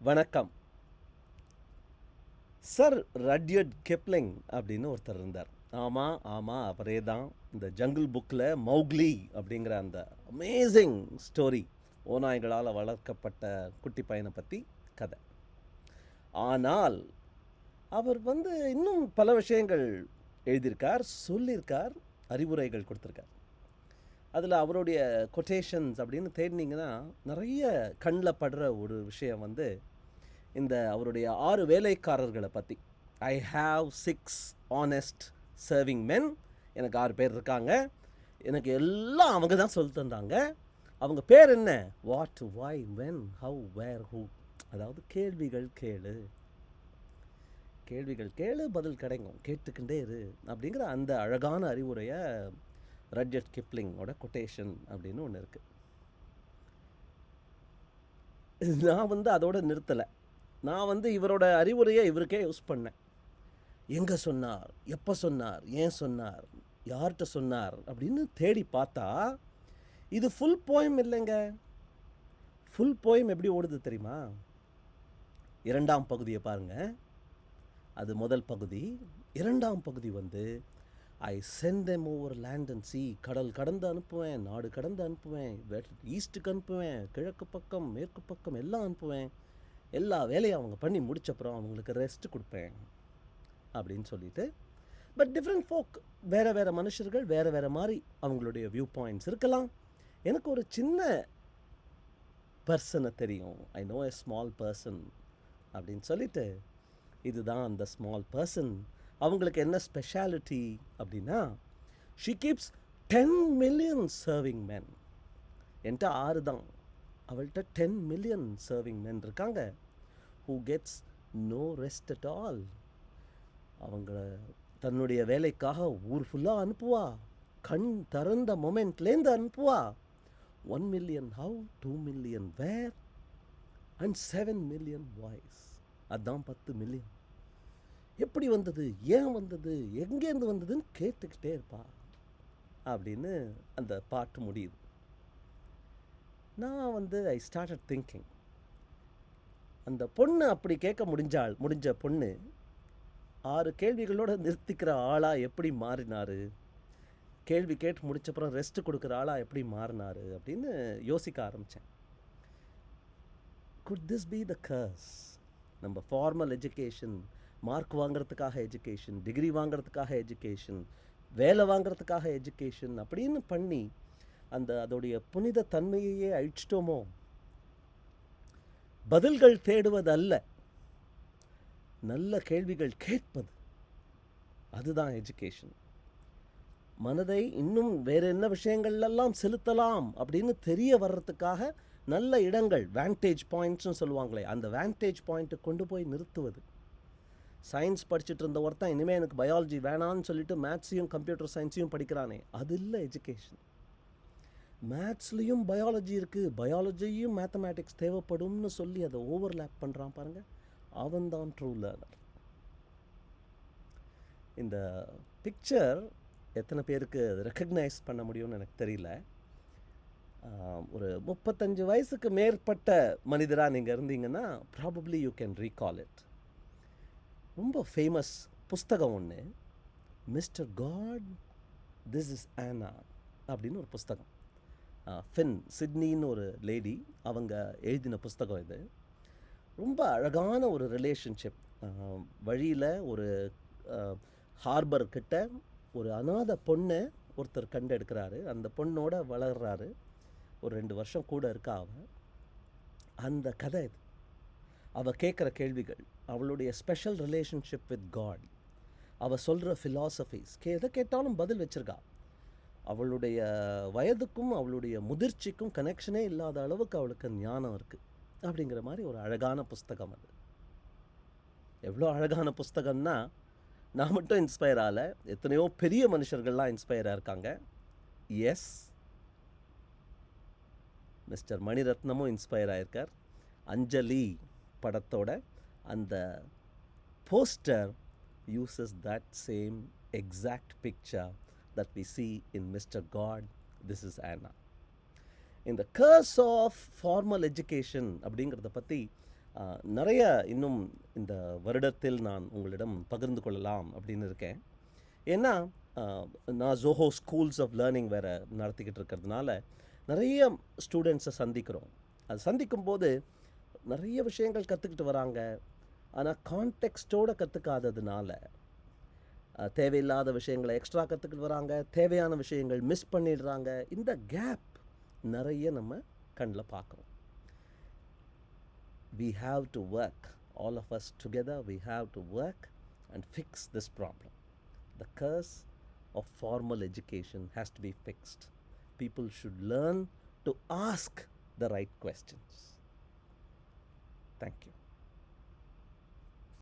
வணக்கம். Sir ரட்யர்ட் Kipling அப்படின்னு ஒருத்தர் இருந்தார். ஆமாம் ஆமாம், அவரே தான். இந்த ஜங்கிள் புக்கில் மௌக்லி அப்படிங்கிற அந்த அமேசிங் ஸ்டோரி, ஓநாய்களால் வளர்க்கப்பட்ட குட்டி பையனை பற்றி கதை. ஆனால் அவர் இன்னும் பல விஷயங்கள் எழுதியிருக்கார், சொல்லியிருக்கார், அறிவுரைகள் கொடுத்துருக்கார். அதில் அவருடைய கொட்டேஷன்ஸ் அப்படின்னு தேடினீங்கன்னா நிறைய கண்ணில் படுற ஒரு விஷயம் இந்த அவருடைய 6 வேலைக்காரர்களை பற்றி. ஐ ஹாவ் 6 ஆனஸ்ட் சர்விங் மென். எனக்கு 6 பேர் இருக்காங்க. எனக்கு எல்லாம் அவங்க தான் சொல்லி தந்தாங்க. அவங்க பேர் என்ன? What, why, when, how, where, who. அதாவது கேள்விகள் கேளு, கேள்விகள் கேளு, பதில் கிடைக்கும், கேட்டுக்கிட்டே இரு அப்படிங்கிற அந்த அழகான அறிவுரையை ரட்யர்ட் கிப்ளிங்கோட கொட்டேஷன் அப்படின்னு ஒன்று இருக்குது. நான் அதோடு நிறுத்தலை. நான் இவரோட அறிவுரையை இவருக்கே யூஸ் பண்ணேன். எங்கே சொன்னார், எப்போ சொன்னார், ஏன் சொன்னார், யார்கிட்ட சொன்னார் அப்படின்னு தேடி பார்த்தா இது ஃபுல் போயம் இல்லைங்க. ஃபுல் போயம் எப்படி ஓடுது தெரியுமா? 2ஆம் பகுதியை பாருங்கள். அது முதல் பகுதி. 2ஆம் பகுதி I sent them over land and sea. கடல் கடந்து அனுப்புவேன், நாடு கடந்து அனுப்புவேன், ஈஸ்ட்டுக்கு அனுப்புவேன், கிழக்கு பக்கம், மேற்கு பக்கம் எல்லாம் அனுப்புவேன். எல்லா வேலையும் அவங்க பண்ணி முடிச்சப்புறம் அவங்களுக்கு ரெஸ்ட் கொடுப்பேன் அப்படின்னு சொல்லிட்டு. பட் டிஃப்ரெண்ட் ஃபோக், வேறு வேறு மனுஷர்கள், வேறு வேறு மாதிரி அவங்களுடைய வியூ பாயிண்ட்ஸ் இருக்கலாம். எனக்கு ஒரு சின்ன பர்சனை தெரியும். I know a small person அப்படின்னு சொல்லிட்டு, இதுதான் அந்த ஸ்மால் பர்சன். அவங்களுக்கு என்ன ஸ்பெஷாலிட்டி அப்படின்னா, she keeps 10 million serving men. என்கிட்ட 6 தான், அவள்கிட்ட 10 மில்லியன் சர்விங் மென் இருக்காங்க. Who gets no rest at all. அவங்கள தன்னுடைய வேலைக்காக ஊர் ஃபுல்லாக அனுப்புவா. கண் திறந்த மொமெண்ட்லேருந்து அனுப்புவா. 1 million how, 2 million where and 7 million whys. அதுதான் 10 மில்லியன். எப்படி வந்தது, ஏன் வந்தது, எங்கேருந்து வந்ததுன்னு கேட்டுக்கிட்டே இருப்பா அப்படின்னு அந்த பாட்டு முடியுது. நான் ஐ ஸ்டார்டட் திங்கிங், அந்த பொண்ணு அப்படி கேட்க முடிஞ்ச பொண்ணு 6 கேள்விகளோடு நிறுத்திக்கிற ஆளாக எப்படி மாறினார், கேள்வி கேட்டு முடிச்சப்பறம் ரெஸ்ட் கொடுக்குற ஆளாக எப்படி மாறினார் அப்படின்னு யோசிக்க ஆரம்பித்தேன். Could this be the curse? நம்ம ஃபார்மல் எஜுகேஷன், மார்க் வாங்கிறதுக்காக எஜுகேஷன், டிகிரி வாங்கிறதுக்காக எஜுகேஷன், வேலை வாங்கிறதுக்காக எஜுகேஷன் அப்படின்னு பண்ணி அதோடைய புனித தன்மையையே அழிச்சிட்டோமோ? பதில்கள் தேடுவது அல்ல, நல்ல கேள்விகள் கேட்பது, அதுதான் எஜுகேஷன். மனதை இன்னும் வேறு என்ன விஷயங்கள்லாம் செலுத்தலாம் அப்படின்னு தெரிய வர்றதுக்காக நல்ல இடங்கள், வேண்டேஜ் பாயிண்ட்ஸ்னு சொல்லுவாங்களே, அந்த வேண்டேஜ் பாயிண்ட்டை கொண்டு போய் நிறுத்துவது. சயின்ஸ் படிச்சுட்டு இருந்த ஒருத்தன் இனிமேல் எனக்கு பயாலஜி வேணான்னு சொல்லிட்டு மேத்ஸையும் கம்ப்யூட்டர் சயின்ஸையும் படிக்கிறானே, அது இல்லை எஜுகேஷன். மேத்ஸ்லேயும் பயாலஜி இருக்குது, பயாலஜியும் மேத்தமேட்டிக்ஸ் தேவைப்படும்னு சொல்லி அதை ஓவர்லேப் பண்ணுறான் பாருங்கள், அவன்தான் ட்ரூ லேர்னர். இந்த பிக்சர் எத்தனை பேருக்கு ரெக்கக்னைஸ் பண்ண முடியும்னு எனக்கு தெரியல. ஒரு 35 வயசுக்கு மேற்பட்ட மனிதராக நீங்கள் இருந்தீங்கன்னா probably you can recall it. ரொம்ப ஃபேமஸ் புஸ்தகம் ஒன்று, மிஸ்டர் காட் திஸ் இஸ் ஆனா அப்படின்னு ஒரு புஸ்தகம். சிட்னின்னு ஒரு லேடி அவங்க எழுதின புஸ்தகம் இது. ரொம்ப அழகான ஒரு ரிலேஷன்ஷிப். வழியில் ஒரு ஹார்பர் கிட்ட ஒரு அநாத பொண்ணை ஒருத்தர் கண்டெடுக்கிறாரு. அந்த பொண்ணோட வளர்கிறாரு. ஒரு 2 வருஷம் கூட இருக்கா அவன். அந்த கதை இது. அவள் கேட்குற கேள்விகள், அவளுடைய ஸ்பெஷல் ரிலேஷன்ஷிப் வித் காட், அவள் சொல்கிற ஃபிலாசபிஸ், எதை கேட்டாலும் பதில் வச்சுருக்கா. அவளுடைய வயதுக்கும் அவளுடைய முதிர்ச்சிக்கும் கனெக்ஷனே இல்லாத அளவுக்கு அவளுக்கு ஞானம் இருக்குது. அப்படிங்கிற மாதிரி ஒரு அழகான புஸ்தகம் அது. எவ்வளோ அழகான புஸ்தகம்னா, நான் மட்டும் இன்ஸ்பயர் ஆகலை, எத்தனையோ பெரிய மனுஷர்கள்லாம் இன்ஸ்பயராக இருக்காங்க. எஸ், மிஸ்டர் மணிரத்னமும் இன்ஸ்பயர் ஆகியிருக்கார். அஞ்சலி படத்தோட அந்த poster uses that same exact picture that we see in Mr. God, this is Anna. In the curse of formal education அப்படிங்கிறத பற்றி நிறைய இன்னும் இந்த வருடத்தில் நான் உங்களிடம் பகிர்ந்து கொள்ளலாம் அப்படின்னு இருக்கேன். ஏன்னா நான் ஜோஹோ ஸ்கூல்ஸ் ஆஃப் லேர்னிங் வேறு நடத்திக்கிட்டு இருக்கிறதுனால நிறைய ஸ்டூடெண்ட்ஸை சந்திக்கிறோம். அது சந்திக்கும்போது நிறைய விஷயங்கள் கற்றுக்கிட்டு வராங்க. ஆனால் கான்டெக்ஸ்டோடு கற்றுக்காததுனால தேவையில்லாத விஷயங்களை எக்ஸ்ட்ரா கற்றுக்கிட்டு வராங்க, தேவையான விஷயங்கள் மிஸ் பண்ணிடுறாங்க. இந்த கேப் நிறைய நம்ம கண்ணில் பார்க்குறோம். We have to work, all of us together, we have to work and fix this problem. The curse of formal education has to be fixed. People should learn to ask the right questions. Thank you.